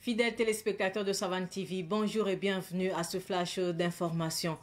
Fidèles téléspectateurs de Savane TV, bonjour et bienvenue à ce flash d'information.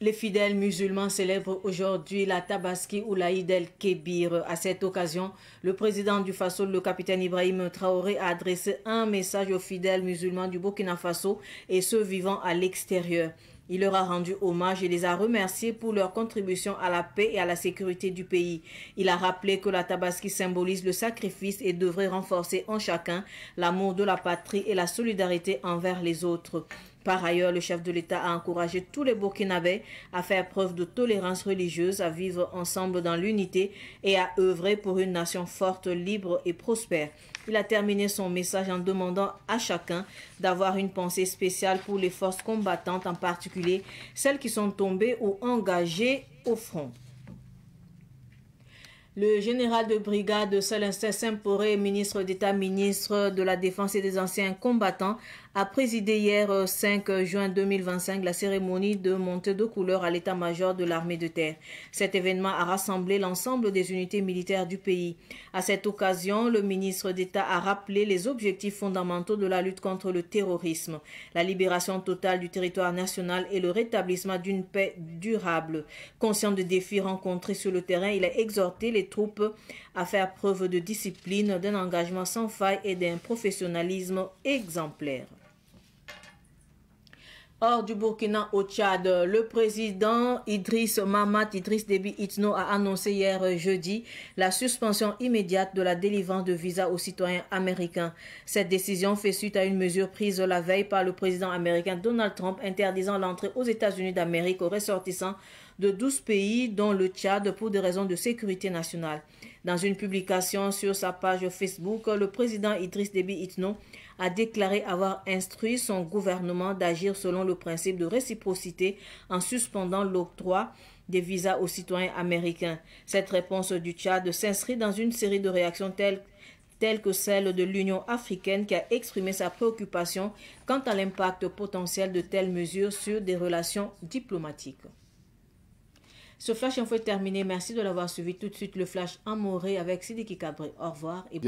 Les fidèles musulmans célèbrent aujourd'hui la Tabaski ou l'Aïd el-Kébir. À cette occasion, le président du Faso, le capitaine Ibrahim Traoré, a adressé un message aux fidèles musulmans du Burkina Faso et ceux vivant à l'extérieur. Il leur a rendu hommage et les a remerciés pour leur contribution à la paix et à la sécurité du pays. Il a rappelé que la Tabaski symbolise le sacrifice et devrait renforcer en chacun l'amour de la patrie et la solidarité envers les autres. Par ailleurs, le chef de l'État a encouragé tous les Burkinabés à faire preuve de tolérance religieuse, à vivre ensemble dans l'unité et à œuvrer pour une nation forte, libre et prospère. Il a terminé son message en demandant à chacun d'avoir une pensée spéciale pour les forces combattantes, en particulier celles qui sont tombées ou engagées au front. Le général de brigade Célestin Sempore, ministre d'État, ministre de la Défense et des anciens combattants, a présidé hier 5 juin 2025 la cérémonie de montée de couleur à l'état-major de l'armée de terre. Cet événement a rassemblé l'ensemble des unités militaires du pays. À cette occasion, le ministre d'État a rappelé les objectifs fondamentaux de la lutte contre le terrorisme, la libération totale du territoire national et le rétablissement d'une paix durable. Conscient des défis rencontrés sur le terrain, il a exhorté les troupes à faire preuve de discipline, d'un engagement sans faille et d'un professionnalisme exemplaire. Hors du Burkina au Tchad, le président Mahamat Idriss Déby Itno a annoncé hier jeudi la suspension immédiate de la délivrance de visas aux citoyens américains. Cette décision fait suite à une mesure prise la veille par le président américain Donald Trump interdisant l'entrée aux États-Unis d'Amérique aux ressortissants de 12 pays, dont le Tchad, pour des raisons de sécurité nationale. Dans une publication sur sa page Facebook, le président Idriss Déby Itno a déclaré avoir instruit son gouvernement d'agir selon le principe de réciprocité en suspendant l'octroi des visas aux citoyens américains. Cette réponse du Tchad s'inscrit dans une série de réactions telles que celle de l'Union africaine qui a exprimé sa préoccupation quant à l'impact potentiel de telles mesures sur des relations diplomatiques. Ce flash info est terminé. Merci de l'avoir suivi. Tout de suite, le flash amouré avec Sidiki Kabré. Au revoir. Et...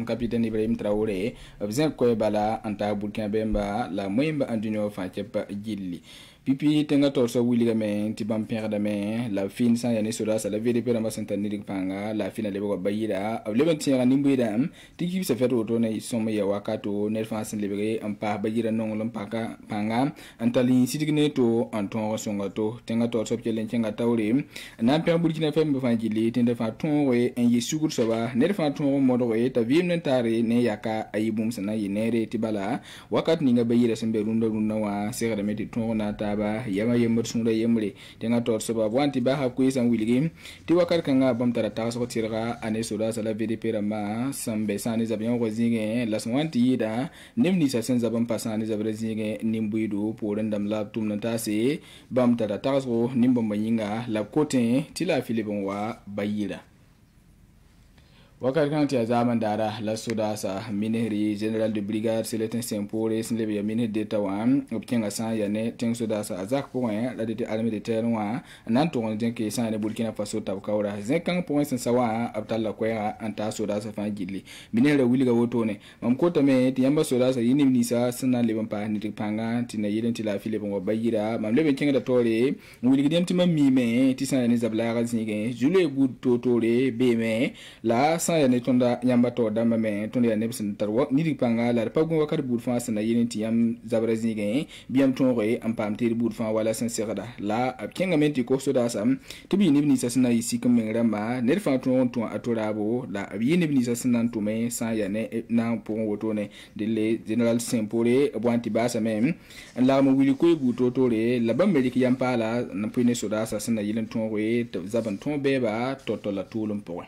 capitaine Ibrahim Traoré, Pipi tenga torso willigame tibam perdame la fin sa yani sura sa la vede pera masanta nidik panga la fina lebe bayira lebe tiara nimbuida tiki se feto to ne somme ya wakato ne fansin lebe ampa bayira non lom paka panga antali sidigne to anton songa to tenga torso pelen tenga tawre na per burkina fem be fanjili tende fa tonwe en yisugur soba ne fa ton modore ta vim tare ne yaka ayibum sana yinere tibala wakat ninga bayira sembe runda wa segara meti ton na ba yama yemur sunda yemre tenga tor soba wanti ba ha kuisan wilgim ti wakar kanga bam tara ta so tirga ane soda sala vede perama sambe sani zabian rozinge la swanti da nimni sa sen zabam pasani zabrezinge nimbuido porendam lab tum nantase bam tara ta so nimbo mayinga la kote ti la filibon wa bayira wakar kanti azaman dara la sodasa mineri general de brigade Célestin Sempore sinlebe ya mineri de tawan obtenga sa ya ne teng sodasa azak point la de armée de terre wa nan to on den ke sa ne Burkina Faso tab kawra zinkan point sen sawa abdalla koya anta sodasa fa gilli mineri wiliga woto ne mam ko tame ti yamba sodasa yini nisa sanan le pa ni ti panga ti na yelen ti la file bon bayira mam lebe kenga da tore wiliga dem ti mam mi me ti sa ne zabla ga zinge jule bud totore be me la ya ne tonda yamba to dama me tonda ya nebsin tarwa ni panga la pa gun wakar bud fa sana yini ti yam zabrazi ge biam tonre am pam te bud fa wala san serada la kenga menti ko soda sam to bi ni sa sana yisi kam me ramba ne fa ton atorabo la bi ni sa sana to me sa ya ne na po woto ne de le general Sempore bwanti basa me la mo wili ko bu totore la bam me ki yam pala na pine soda sa sana yilin tonre zaban ton beba totola tulum po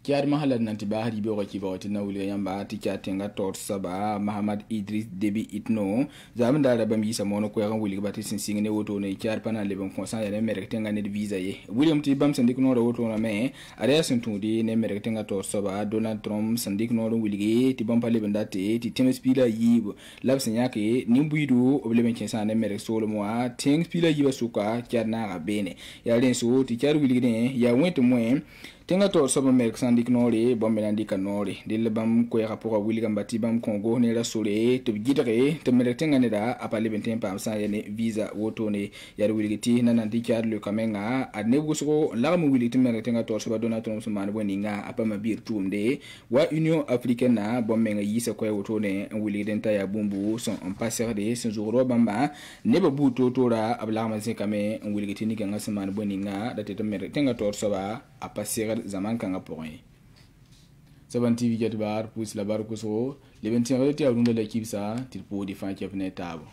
kiar mahalad nanti bahari be ki bawti na wuli yamba ti tenga tor saba Mahamad Idris Deby Itno zaman da bam yisa mono ko yan wuli bati sin singene woto ne kiar pana le bon consent ya ne mere tenga ne visa ye William ti bam sandik no woto na me are sentudi ne mere tenga tor saba Donald Trump sandik no wuli ti bam pale bendate ti temes pila yibo lab senyake nimbuido obleme kensa ne mere solo moa temes pila yiba suka kiar na bene ya lenso ti kiar wuli ne ya wente moen tenga to soba merk sandik nore bombenandi kanore dil bam ko ya rapport wuli gambati bam Congo ne la sole to gidare to merk tenga ne da apale benten pam sa yene visa woto ne ya wuli ti nanandi kar le kamenga adne buso la mu wuli ti merk tenga to soba Donald Trump so man boninga apama bir tumde wa Union Africaine na bombenga yisa ko woto ne wuli denta ya bumbu son en passer de ce jour bamba ne ba buto tora abla ma se kame wuli ti ni ganga so man boninga da te merk tenga to soba a passer zaman kanga point Saban TV get bar pousse la bar ko so le 21 reti a runda l'équipe ça til pour défendre qui a table